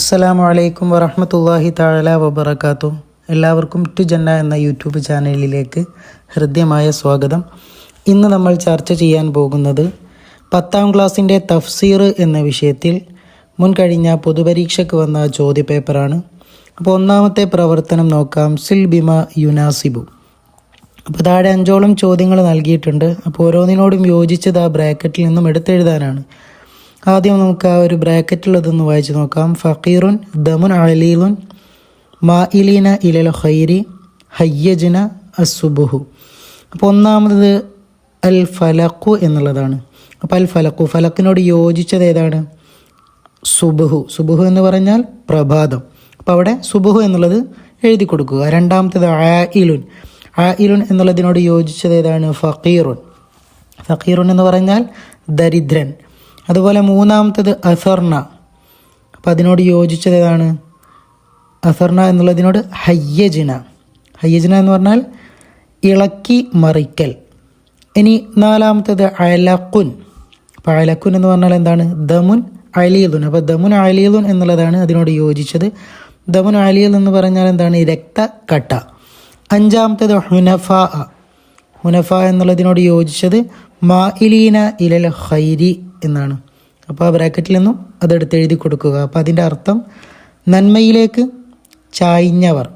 അസ്സലാമു അലൈക്കും വറഹ്മത്തുള്ളാഹി തആല വബറകാതുഹു. എല്ലാവർക്കും ടു ജന്ന എന്ന യൂട്യൂബ് ചാനലിലേക്ക് ഹൃദ്യമായ സ്വാഗതം. ഇന്ന് നമ്മൾ ചർച്ച ചെയ്യാൻ പോകുന്നത് 10ാം ക്ലാസ്സിൻ്റെ തഫ്സീർ എന്ന വിഷയത്തിൽ മുൻകഴിഞ്ഞ പൊതുപരീക്ഷയ്ക്ക് വന്ന ചോദ്യപേപ്പറാണ്. അപ്പോൾ ഒന്നാമത്തെ പ്രവർത്തനം നോക്കാം. സിൽ ബിമ യുനാസിബു. അപ്പോൾ താഴെ 5ഓളം ചോദ്യങ്ങൾ നൽകിയിട്ടുണ്ട്. അപ്പോൾ ഓരോന്നിനോടും യോജിച്ചത് ആ ബ്രാക്കറ്റിൽ നിന്നും എടുത്തെഴുതാനാണ്. ആദ്യം നമുക്ക് ആ ഒരു ബ്രാക്കറ്റിലുള്ളതൊന്ന് വായിച്ച് നോക്കാം. ഫഖീറുൻ ദമുൻ അലീലുൻ മാഇലീന ഇലൽ ഖൈരി ഹയ്യജ്ന അസ്സുബുഹു. അപ്പോൾ ഒന്നാമത് അൽ ഫലഖു എന്നുള്ളതാണ്. അപ്പോൾ അൽ ഫലഖു, ഫലക്കിനോട് യോജിച്ചത് ഏതാണ്? സുബുഹു. സുബുഹു എന്ന് പറഞ്ഞാൽ പ്രഭാതം. അപ്പോൾ അവിടെ സുബുഹു എന്നുള്ളത് എഴുതി കൊടുക്കുക. രണ്ടാമത്തേത് ആയിലുൻ. ആയിലുൻ എന്നുള്ളതിനോട് യോജിച്ചത് ഏതാണ്? ഫഖീറുൻ. ഫഖീറുൻ എന്ന് പറഞ്ഞാൽ ദരിദ്രൻ. അതുപോലെ മൂന്നാമത്തത് അസർന. അപ്പം അതിനോട് യോജിച്ചത് ഏതാണ്? അസർന എന്നുള്ളതിനോട് ഹയ്യജ്ന. ഹയ്യജ്ന എന്ന് പറഞ്ഞാൽ ഇളക്കി മറിക്കൽ. ഇനി നാലാമത്തത് അലക്കുൻ. അപ്പോൾ അലക്കുൻ എന്ന് പറഞ്ഞാൽ എന്താണ്? ദമുൻ അലീലുൻ. അപ്പോൾ ദമുൻ അലീലുൻ എന്നുള്ളതാണ് അതിനോട് യോജിച്ചത്. ദമുൻ അലീൽ എന്ന് പറഞ്ഞാൽ എന്താണ്? രക്തക്കട്ട. അഞ്ചാമത്തത് ഹുനഫ. ഹുനഫ എന്നുള്ളതിനോട് യോജിച്ചത് മാഇലീന ഇലൽ ഖൈരി എന്നാണ്. അപ്പോൾ ആ ബ്രാക്കറ്റിൽ നിന്നും അതെടുത്ത് എഴുതി കൊടുക്കുക. അപ്പോൾ അതിൻ്റെ അർത്ഥം നന്മയിലേക്ക് ചായ്ഞ്ഞവർ.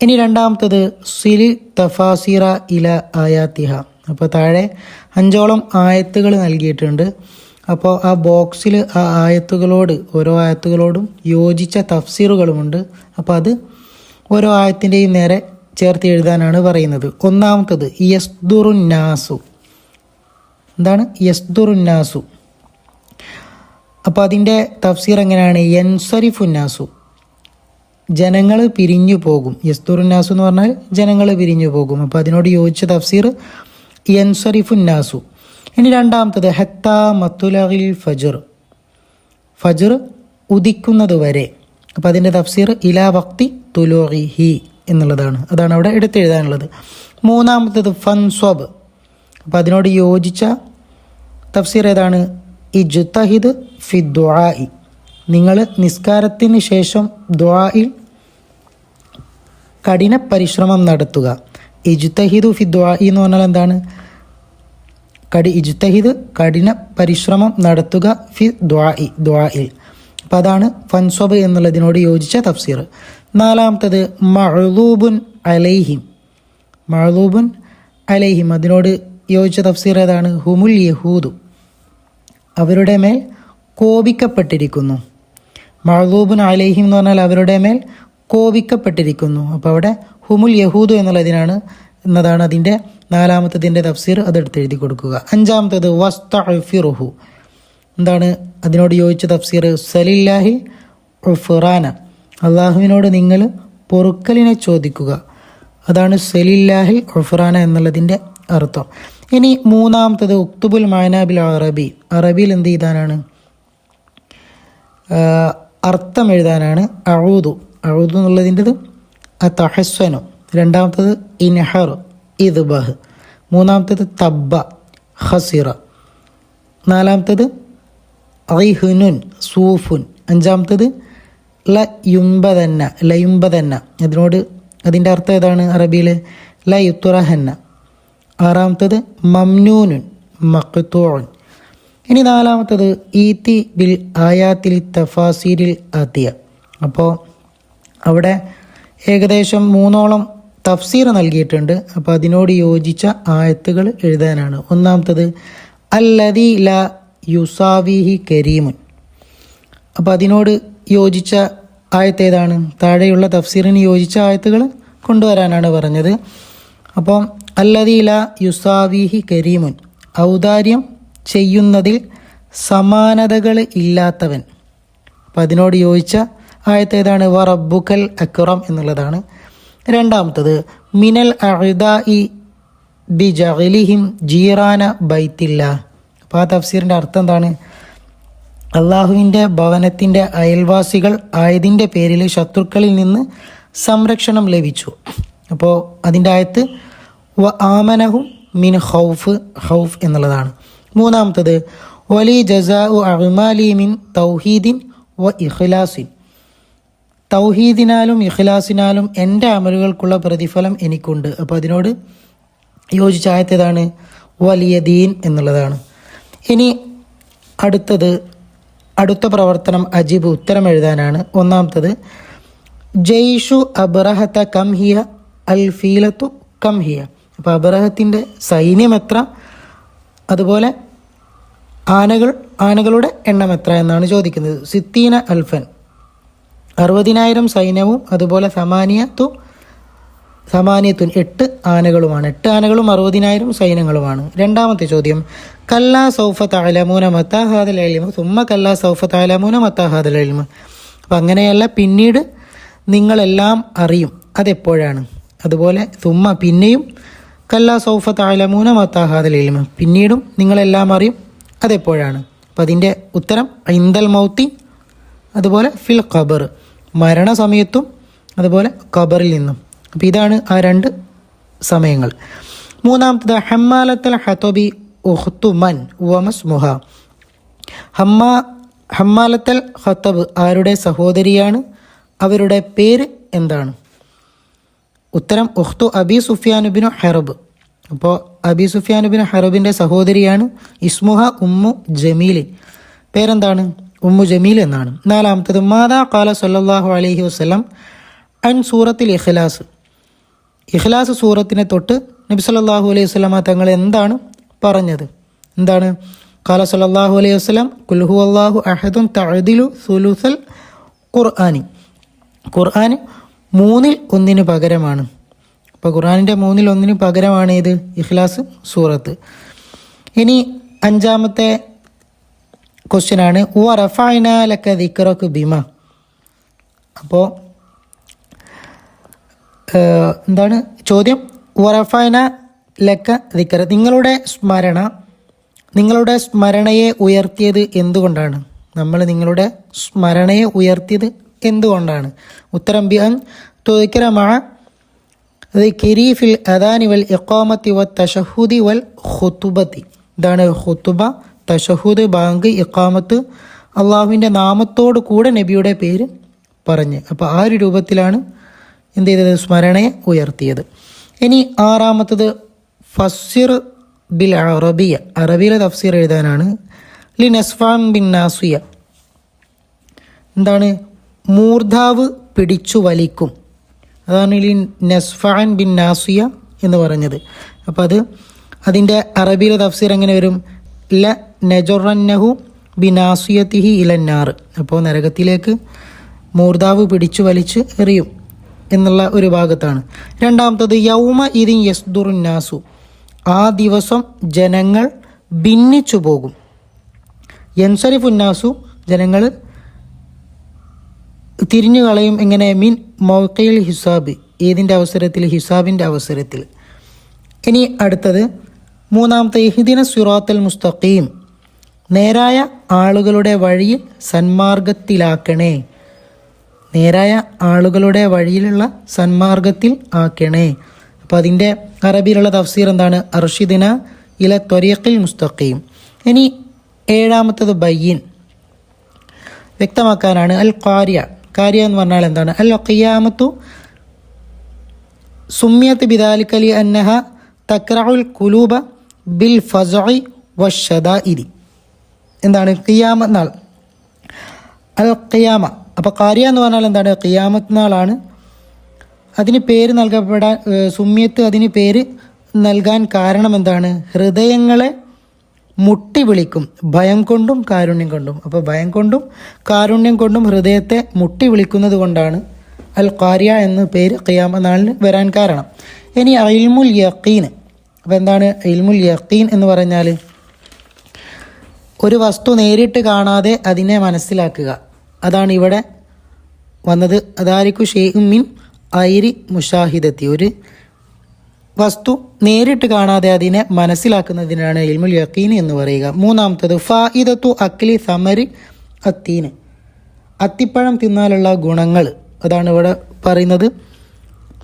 ഇനി രണ്ടാമത്തത് സിലി തഫാസിറ ഇല ആയാത്തിഹ. അപ്പോൾ താഴെ 5ഓളം ആയത്തുകൾ നൽകിയിട്ടുണ്ട്. അപ്പോൾ ആ ബോക്സിൽ ആ ആയത്തുകളോട്, ഓരോ ആയത്തുകളോടും യോജിച്ച തഫ്സീറുകളുമുണ്ട്. അപ്പോൾ അത് ഓരോ ആയത്തിൻ്റെയും നേരെ ചേർത്ത് എഴുതാനാണ് പറയുന്നത്. ഒന്നാമത്തത് യസ്ദുറുന്നാസു. എന്താണ് യസ്ദുറുന്നാസു? അപ്പോൾ അതിൻ്റെ തഫ്സീർ എങ്ങനെയാണ്? യൻസരിഫുന്നാസു, ജനങ്ങൾ പിരിഞ്ഞു പോകും. യസ്ദുറുന്നാസു എന്ന് പറഞ്ഞാൽ ജനങ്ങൾ പിരിഞ്ഞു പോകും. അപ്പോൾ അതിനോട് യോജിച്ച തഫ്സീർ യൻസരിഫുന്നാസു. ഇനി രണ്ടാമത്തത് ഹത്താ മത്തുലഗിൽ ഫജ്ർ. ഫജ്ർ ഉദിക്കുന്നത് വരെ. അപ്പോൾ അതിൻ്റെ തഫ്സീർ ഇലാ വക്തി തുലൂഇഹി എന്നുള്ളതാണ്. അതാണ് അവിടെ എടുത്തെഴുതാനുള്ളത്. മൂന്നാമത്തത് ഫൻസ്വബ്. അപ്പോൾ അതിനോട് യോജിച്ച തഫ്സീർ ഏതാണ്? ഇജ്തഹിദ് ഫി ദുആഇ. നിങ്ങൾ നിസ്കാരത്തിന് ശേഷം ദുആഇൽ കഠിന പരിശ്രമം നടത്തുക. ഇജ്തഹിദു ഫി ദുആഇ എന്ന് പറഞ്ഞാൽ എന്താണ്? ഇജ്തഹിദ് കഠിന പരിശ്രമം നടത്തുക ഫി ദുആഇ, ദുആഇൽ. അപ്പോൾ അതാണ് ഫൻസ്വബ് എന്നുള്ളതിനോട് യോജിച്ച തഫ്സീർ. നാലാമത്തത് മഅ്ലൂബുൻ അലൈഹിം. മഅ്ലൂബുൻ അലൈഹിം അതിനോട് യോജിച്ച തഫ്സീർ ഏതാണ്? ഹുമുൽ യഹൂദു. അവരുടെ മേൽ കോപിക്കപ്പെട്ടിരിക്കുന്നു. മഅ്ലൂബുൻ അലൈഹിം എന്ന് പറഞ്ഞാൽ അവരുടെ മേൽ കോപിക്കപ്പെട്ടിരിക്കുന്നു. അപ്പോൾ അവിടെ ഹുമുൽ യഹൂദു എന്നതാണ് അതിൻ്റെ നാലാമത്തതിൻ്റെ തഫ്സീർ. അതെടുത്ത് എഴുതി കൊടുക്കുക. അഞ്ചാമത്തത് വസ്തഅഫിറുഹു. എന്താണ് അതിനോട് യോജിച്ച തഫ്സീർ? സലില്ലാഹി ഉഫ്റാന. അള്ളാഹുവിനോട് നിങ്ങൾ പൊറുക്കലിനെ ചോദിക്കുക. അതാണ് സലില്ലാഹി ഉഫ്റാന എന്നുള്ളതിൻ്റെ അർത്ഥം. ഇനി മൂന്നാമത്തത് ഉക്തുബുൽ മാനാബിൽ അറബി. അറബിയിൽ എന്ത് ചെയ്താനാണ്? അർത്ഥം എഴുതാനാണ്. അഊദു. അഊദു എന്നുള്ളതിൻ്റെത് തഹസ്സനു. രണ്ടാമത്തത് ഇൻഹർ ഇദ്ബഹ്. മൂന്നാമത്തത് തബ്ബ ഖസിറ. നാലാമത്തത് ഐഹുനുൻ സൂഫുൻ. അഞ്ചാമത്തത് ലയുംബതന്ന. അതിൻ്റെ അർത്ഥം ഏതാണ് അറബിയിൽ? ലയുത്തുറഹന്ന. ആറാമത്തത് മംനൂനുൻ മഖ്തൂഉൻ. ഇനി നാലാമത്തത് ഈതി ബിൽ ആയാത്തിൽ തഫാസീരിൽ ആത്തിയ. അപ്പോൾ അവിടെ ഏകദേശം 3ഓളം തഫ്സീർ നൽകിയിട്ടുണ്ട്. അപ്പോൾ അതിനോട് യോജിച്ച ആയത്തുകൾ എഴുതാനാണ്. ഒന്നാമത്തത് അല്ലദീ ലാ യുസാവിഹി കരീമുൻ. അപ്പോൾ അതിനോട് യോജിച്ച ആയത്ത് ഏതാണ്? താഴെയുള്ള തഫ്സീറിന് യോജിച്ച ആയത്തുകൾ കൊണ്ടുവരാനാണ് പറഞ്ഞത്. അപ്പം അല്ലദീ ലാ യുസാവിഹി കരീമുൻ, ഔദാര്യം ചെയ്യുന്നതിൽ സമാനതകൾ ഇല്ലാത്തവൻ. അപ്പം അതിനോട് യോജിച്ച ആയത്ത് ഏതാണ്? വ റബ്ബുക്കൽ അക്റം എന്നുള്ളതാണ്. രണ്ടാമത്തത് മിനൽ അഅദാഇ ബിജഅലിഹിം ജീറാന ബൈത്തില്ലാ. അപ്പോൾ ആ തഫ്സീറിൻ്റെ അർത്ഥം എന്താണ്? അള്ളാഹുവിൻ്റെ ഭവനത്തിൻ്റെ അയൽവാസികൾ ആയതിൻ്റെ പേരിൽ ശത്രുക്കളിൽ നിന്ന് സംരക്ഷണം ലഭിച്ചു. അപ്പോൾ അതിൻ്റെ ആയത്ത് വ ആമനഹും മിൻ ഖൗഫ് എന്നുള്ളതാണ്. മൂന്നാമത്തത് വലി ജസാഉ അഅ്മാലി മിൻ തൗഹീദിൻ വ ഇഖ്ലാസിൻ, തൗഹീദിനാലും ഇഖ്ലാസിനാലും എൻ്റെ അമലുകൾക്കുള്ള പ്രതിഫലം എനിക്കുണ്ട്. അപ്പോൾ അതിനോട് യോജിച്ച ആയത്തേതാണ് വലിയ ദീൻ എന്നുള്ളതാണ്. ഇനി അടുത്ത പ്രവർത്തനം അജീബ് ഉത്തരം എഴുതാനാണ്. ഒന്നാമത്തത് ജയ്ഷു അബ്രഹത്ത കംഹിയ അൽ ഫീലത്തു കംഹിയ. അപ്പോൾ അബ്രഹത്തിൻ്റെ സൈന്യം എത്ര, അതുപോലെ ആനകളുടെ എണ്ണം എത്ര എന്നാണ് ചോദിക്കുന്നത്. സിത്തീന അൽഫൻ, 60,000 സൈന്യവും അതുപോലെ സമാനിയത്തുൻ 8 ആനകളുമാണ്. 8 ആനകളും 60,000 സൈന്യങ്ങളുമാണ്. രണ്ടാമത്തെ ചോദ്യം കല്ലാ സൗഫ തഅലമൂന മത്താ ഹാദൽ ഇൽമു സുമ്മ കല്ലാ സൗഫ തഅലമൂന മത്താ ഹാദൽ ഇൽമു. അപ്പം അങ്ങനെയല്ല, പിന്നീട് നിങ്ങളെല്ലാം അറിയും, അതെപ്പോഴാണ്. അതുപോലെ സുമ്മ പിന്നെയും, കല്ലാ സൗഫ തഅലമൂന മത്താ ഹാദൽ ഇൽമു പിന്നീടും നിങ്ങളെല്ലാം അറിയും, അതെപ്പോഴാണ്. അപ്പം അതിൻ്റെ ഉത്തരം ഇൻദൽ മൗത്തി, അതുപോലെ ഫിൽ ഖബർ മരണസമയത്തും, അതുപോലെ ഖബറിൽ നിന്നും. അപ്പോൾ ഇതാണ് ആ 2 സമയങ്ങൾ. മൂന്നാമത്തത് ഹമ്മാലത്തൽ ഹതബി ഉഖ്തു മൻ വമസ്മുഹ. ഹമ്മാലത്തൽ ഖത്തബ് ആരുടെ സഹോദരിയാണ്, അവരുടെ പേര് എന്താണ്? ഉത്തരം ഉഖ്തു അബി സുഫിയാനുബിനു ഹെറബ്. അപ്പോൾ അബി സുഫിയാനുബിനു ഹെറബിൻ്റെ സഹോദരിയാണ്. ഇസ്മുഹ ഉമ്മു ജമീൽ, പേരെന്താണ്? ഉമ്മു ജമീൽ എന്നാണ്. നാലാമത്തത് മാതാ ഖാല സല്ലല്ലാഹു അലൈഹി വസല്ലം അൻ സൂറത്തിൽ ഇഖ്ലാസ്. ഇഖ്ലാസ് സൂറത്തിനെ തൊട്ട് നബി സല്ലല്ലാഹു അലൈഹി വസല്ലമ തങ്ങൾ എന്താണ് പറഞ്ഞത്? എന്താണ്? ഖാല സല്ലല്ലാഹു അലൈഹി വസല്ലം ഖുൽ ഹുവല്ലാഹു അഹദുൻ തഅദിലു സുലുസൽ ഖുർആനി. ഖുർആൻ 1/3 പകരമാണ്. അപ്പോൾ ഖുർആനിൻ്റെ 1/3 പകരമാണ് ഇത് ഇഖ്ലാസ് സൂറത്ത്. ഇനി 5ാമത്തെ ക്വസ്റ്റ്യനാണ് വറഫഅന ലക ദിക്റക ബിമ. അപ്പോൾ എന്താണ് ചോദ്യം? വറഫഅന ലക ദിക്റ, നിങ്ങളുടെ സ്മരണയെ ഉയർത്തിയത് എന്തുകൊണ്ടാണ്? നമ്മൾ നിങ്ങളുടെ സ്മരണയെ ഉയർത്തിയത് എന്തുകൊണ്ടാണ്? ഉത്തരം ബി അൻ തുദിക്റ മഅ ദിക്രി ഫിൽ അദാനി വൽ ഇഖാമത്തി വത്തശഹുദി വൽ ഖുതുബത്തി. ഇതാണ് ഖുതുബ, തശഹുദ്, ബാങ്ക്, ഇഖാമത്ത്, അള്ളാഹുവിൻ്റെ നാമത്തോട് കൂടെ നബിയുടെ പേര് പറഞ്ഞ്. അപ്പോൾ ആ ഒരു രൂപത്തിലാണ് എന്ത് ചെയ്തത്? സ്മരണയെ ഉയർത്തിയത്. ഇനി 6ാമത്തത് ഫസ്സിർ ബിൽ അറബിയ, അറബിയിലെ തഫ്സീർ എഴുതാനാണ്. ലി നസ്ഫാൻ ബിൻ നാസിയ, എന്താണ്? മൂർധാവ് പിടിച്ചു വലിക്കും, അതാണ് ലി നസ്ഫാൻ ബിൻ നാസിയ എന്ന് പറഞ്ഞത്. അപ്പോൾ അതിൻ്റെ അറബിയിലെ തഫ്സീർ എങ്ങനെ വരും? ല നജറന്നഹു ബിനാസിയത്തിഹി ഇലന്നാർ. അപ്പോൾ നരകത്തിലേക്ക് മൂർധാവ് പിടിച്ചു വലിച്ച് എറിയും എന്നുള്ള ഒരു ഭാഗത്താണ്. രണ്ടാമത്തത് യൗമ ഇദിൻ യസ്ദുറുന്നാസു, ആ ദിവസം ജനങ്ങൾ ഭിന്നിച്ചു പോകും. യൻസരിഫുന്നാസു, ജനങ്ങൾ തിരിഞ്ഞു കളയും. എങ്ങനെ? മിൻ മൗഖിൽ ഹിസാബ്, ഏതിൻ്റെ അവസരത്തിൽ? ഹിസാബിൻ്റെ അവസരത്തിൽ. ഇനി അടുത്തത് 3ാമത്തെ ഇഹ്ദിന സിറാത്തൽ മുസ്തഖീം, നേരായ ആളുകളുടെ വഴിയിൽ സന്മാർഗത്തിലാക്കണേ, നേരായ ആളുകളുടെ വഴിയിലുള്ള സന്മാർഗത്തിൽ ആക്കണേ. അപ്പോൾ അതിൻ്റെ അറബിയിലുള്ള തഫ്സീർ എന്താണ്? അർഷിദിന ഇല ത്വരീഖിൽ മുസ്തഖീം. ഇനി 7ാമത്തത് ബയ്യിൻ, വ്യക്തമാക്കാനാണ്. അൽ ഖാരിയ, ഖാരിയ എന്ന് പറഞ്ഞാൽ എന്താണ്? അൽ ഖിയാമത്തു സുമ്മിയത്ത് ബിദാലിക ലി അന്നഹ തക്റഉൽ ഖുലൂബ ബിൽ ഫസ്ഇ വശദാഇദി. എന്താണ്? ഖിയാമത്ത് നാൾ, അൽ ഖിയാമ. അപ്പോൾ ഖാരിയ എന്ന് പറഞ്ഞാൽ എന്താണ്? ഖിയാമത്ത് നാളാണ്. അതിന് പേര് നൽകപ്പെടാൻ, സുമ്മിയത്ത് അതിന് പേര് നൽകാൻ കാരണം എന്താണ്? ഹൃദയങ്ങളെ മുട്ടി വിളിക്കും, ഭയം കൊണ്ടും കാരുണ്യം കൊണ്ടും. അപ്പോൾ ഭയം കൊണ്ടും കാരുണ്യം കൊണ്ടും ഹൃദയത്തെ മുട്ടി വിളിക്കുന്നത് കൊണ്ടാണ് അൽ ഖാരിയ എന്ന പേര് ഖിയാമത്ത് നാളിന് വരാൻ കാരണം. ഇനി ഇൽമുൽ യഖീൻ. അപ്പോൾ എന്താണ് ഇൽമുൽ യഖീൻ എന്ന് പറഞ്ഞാൽ? ഒരു വസ്തു നേരിട്ട് കാണാതെ അതിനെ മനസ്സിലാക്കുക, അതാണ് ഇവിടെ വന്നത്. അതാരിക്കു ഷെയ്ഉൻ മിൻ ഐരി മുഷാഹിദത്തി, ഒരു വസ്തു നേരിട്ട് കാണാതെ അതിനെ മനസ്സിലാക്കുന്നതിനാണ് ഇൽമുൽ യഖീൻ എന്ന് പറയുക. 3ാമത്തത് ഫായിദത്തു അക്ലി സമരി അത്തീന്, അത്തിപ്പഴം തിന്നാലുള്ള ഗുണങ്ങൾ, അതാണ് ഇവിടെ പറയുന്നത്.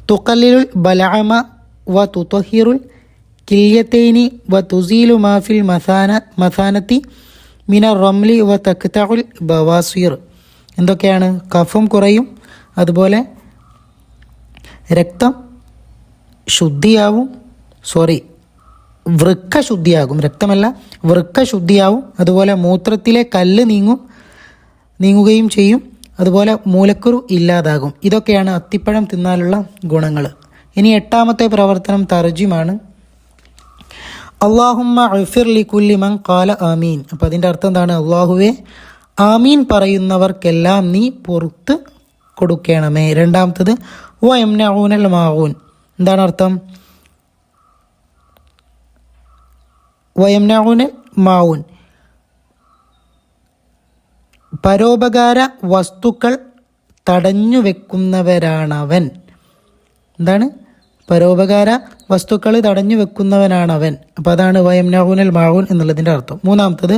തുഖല്ലിലുൽ ബലഅമ വ തുതഹിറുൽ കില്യത്തൈനി വ തുസീലു മാഫിൽ മസാനത്തി മിന റംലി വ തക്തഉൽ ബവാസിർ. എന്തൊക്കെയാണ്? കഫം കുറയും, അതുപോലെ രക്തം ശുദ്ധിയാവും, വൃക്ക ശുദ്ധിയാകും, രക്തമല്ല വൃക്ക ശുദ്ധിയാവും, അതുപോലെ മൂത്രത്തിലെ കല്ല് നീങ്ങുകയും ചെയ്യും, അതുപോലെ മൂലക്കുരു ഇല്ലാതാകും. ഇതൊക്കെയാണ് അത്തിപ്പഴം തിന്നാലുള്ള ഗുണങ്ങൾ. ഇനി 8ാമത്തെ പ്രവർത്തനം തർജിമാണ്. അല്ലാഹുമ്മ അഗ്ഫിർ ലികുല്ലി മൻ ഖാല ആമീൻ. അപ്പോൾ അതിൻ്റെ അർത്ഥം എന്താണ്? അള്ളാഹുവേ, ആമീൻ പറയുന്നവർക്കെല്ലാം നീ പുറത്ത് കൊടുക്കണമേ. 2ാമത്തത് വയംനഊനൽ മാഊൻ. എന്താണ് അർത്ഥം? വയംനഊനൽ മാഊൻ, പരോപകാര വസ്തുക്കൾ തടഞ്ഞു വെക്കുന്നവരാണവൻ. എന്താണ്? പരോപകാര വസ്തുക്കൾ തടഞ്ഞു വെക്കുന്നവനാണവൻ. അപ്പോൾ അതാണ് വയംനഊനൽ മാഊൻ എന്നുള്ളതിൻ്റെ അർത്ഥം. 3ാമത്തത്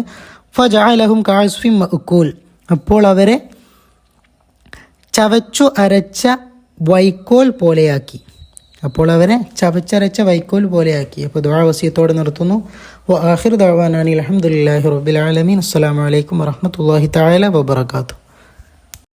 ഫജഅലഹും കഅസ്ഫിൻ മഅ്കൂൽ. അപ്പോൾ അവരെ ചവച്ചു അരച്ച വൈക്കോൽ പോലെയാക്കി. അപ്പോൾ അവരെ ചവച്ചരച്ച വൈക്കോൽ പോലെയാക്കി. അപ്പോൾ ദുആ വസിയത്തോടെ നിർത്തുന്നു. വആഖിറു ദഅ്വാനാ അൽഹംദുലില്ലാഹി റബ്ബിൽ ആലമീൻ. അസ്സലാമു അലൈക്കും വറഹ്മത്തുള്ളാഹി തആല വബറകാതുഹു.